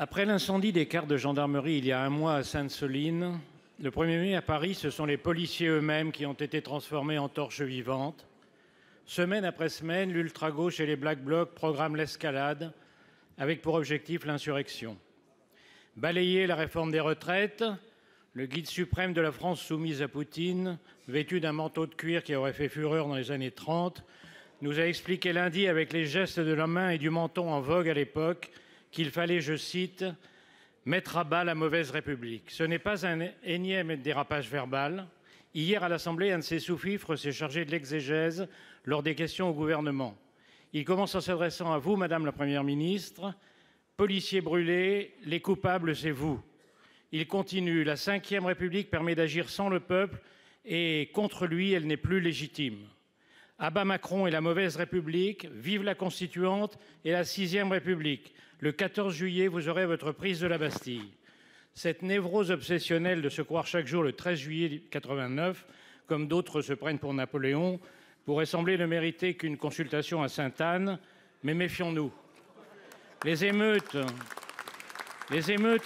Après l'incendie des cars de gendarmerie il y a un mois à Sainte-Soline, le 1er mai à Paris, ce sont les policiers eux-mêmes qui ont été transformés en torches vivantes. Semaine après semaine, l'ultra-gauche et les Black Blocs programment l'escalade avec pour objectif l'insurrection. Balayer la réforme des retraites, le guide suprême de la France soumise à Poutine, vêtu d'un manteau de cuir qui aurait fait fureur dans les années 30, nous a expliqué lundi avec les gestes de la main et du menton en vogue à l'époque qu'il fallait, je cite, « mettre à bas la mauvaise République ». Ce n'est pas un énième dérapage verbal. Hier, à l'Assemblée, un de ses sous-fifres s'est chargé de l'exégèse lors des questions au gouvernement. Il commence en s'adressant à vous, Madame la Première ministre. « Policiers brûlés, les coupables, c'est vous ». Il continue. « La Ve République permet d'agir sans le peuple et contre lui, elle n'est plus légitime. À bas Macron et la mauvaise République, vive la Constituante et la Ve République. Le 14 juillet, vous aurez votre prise de la Bastille. » Cette névrose obsessionnelle de se croire chaque jour le 13 juillet 89, comme d'autres se prennent pour Napoléon, pourrait sembler ne mériter qu'une consultation à Sainte-Anne, mais méfions-nous. Les émeutes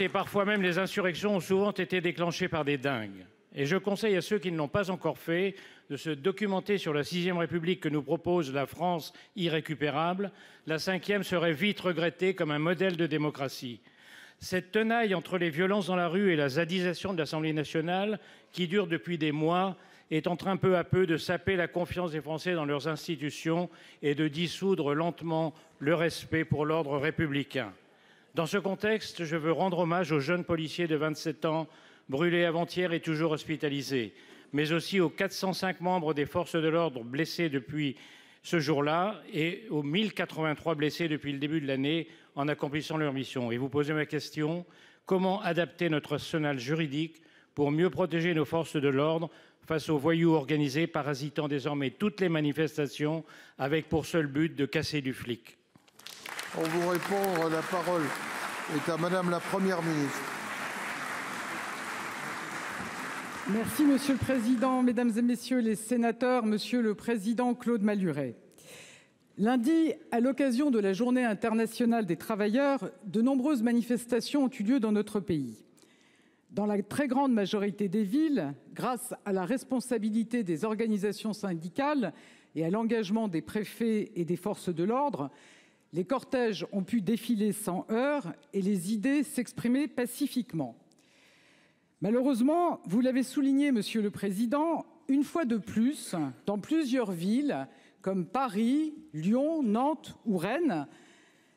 et parfois même les insurrections ont souvent été déclenchées par des dingues. Et je conseille à ceux qui ne l'ont pas encore fait de se documenter sur la Ve République que nous propose la France irrécupérable. La Ve serait vite regrettée comme un modèle de démocratie. Cette tenaille entre les violences dans la rue et la zadisation de l'Assemblée nationale, qui dure depuis des mois, est en train peu à peu de saper la confiance des Français dans leurs institutions et de dissoudre lentement le respect pour l'ordre républicain. Dans ce contexte, je veux rendre hommage aux jeunes policiers de 27 ans brûlés avant-hier et toujours hospitalisés, mais aussi aux 405 membres des forces de l'ordre blessés depuis ce jour-là et aux 1083 blessés depuis le début de l'année en accomplissant leur mission. Et vous posez ma question, comment adapter notre arsenal juridique pour mieux protéger nos forces de l'ordre face aux voyous organisés parasitant désormais toutes les manifestations avec pour seul but de casser du flic? Pour vous répondre, la parole est à Madame la Première ministre. Merci Monsieur le Président, Mesdames et Messieurs les sénateurs, Monsieur le Président Claude Malhuret. Lundi, à l'occasion de la Journée internationale des travailleurs, de nombreuses manifestations ont eu lieu dans notre pays. Dans la très grande majorité des villes, grâce à la responsabilité des organisations syndicales et à l'engagement des préfets et des forces de l'ordre, les cortèges ont pu défiler sans heurts et les idées s'exprimer pacifiquement. Malheureusement, vous l'avez souligné, Monsieur le Président, une fois de plus, dans plusieurs villes comme Paris, Lyon, Nantes ou Rennes,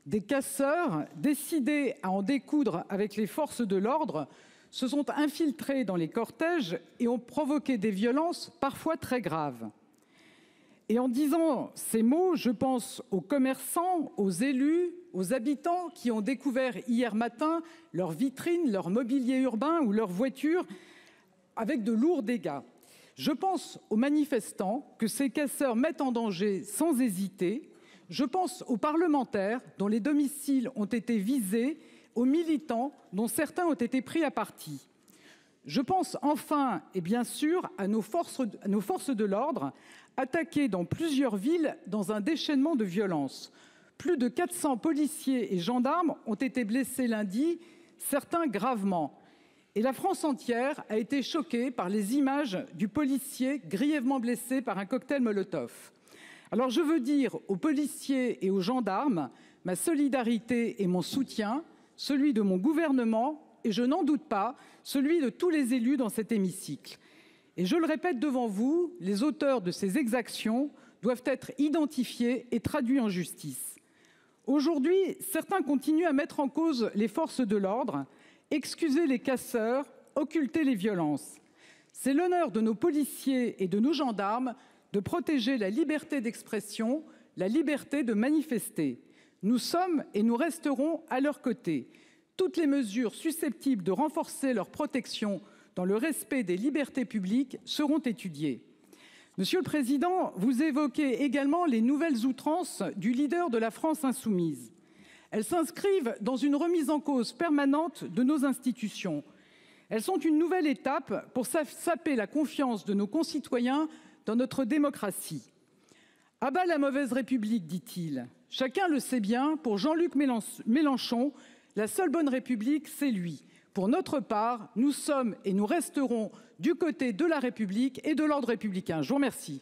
des casseurs décidés à en découdre avec les forces de l'ordre se sont infiltrés dans les cortèges et ont provoqué des violences parfois très graves. Et en disant ces mots, je pense aux commerçants, aux élus, aux habitants qui ont découvert hier matin leurs vitrines, leur mobilier urbain ou leurs voitures avec de lourds dégâts. Je pense aux manifestants que ces casseurs mettent en danger sans hésiter. Je pense aux parlementaires dont les domiciles ont été visés, aux militants dont certains ont été pris à partie. Je pense enfin et bien sûr à nos forces de l'ordre attaquées dans plusieurs villes dans un déchaînement de violence. Plus de 400 policiers et gendarmes ont été blessés lundi, certains gravement. Et la France entière a été choquée par les images du policier grièvement blessé par un cocktail Molotov. Alors je veux dire aux policiers et aux gendarmes ma solidarité et mon soutien, celui de mon gouvernement et je n'en doute pas, celui de tous les élus dans cet hémicycle. Et je le répète devant vous, les auteurs de ces exactions doivent être identifiés et traduits en justice. Aujourd'hui, certains continuent à mettre en cause les forces de l'ordre, excuser les casseurs, occulter les violences. C'est l'honneur de nos policiers et de nos gendarmes de protéger la liberté d'expression, la liberté de manifester. Nous sommes et nous resterons à leur côté. Toutes les mesures susceptibles de renforcer leur protection dans le respect des libertés publiques seront étudiées. Monsieur le Président, vous évoquez également les nouvelles outrances du leader de la France insoumise. Elles s'inscrivent dans une remise en cause permanente de nos institutions. Elles sont une nouvelle étape pour saper la confiance de nos concitoyens dans notre démocratie. À bas la mauvaise République, dit-il. Chacun le sait bien, pour Jean-Luc Mélenchon, La seule bonne République, c'est lui. Pour notre part, nous sommes et nous resterons du côté de la République et de l'ordre républicain. Je vous remercie.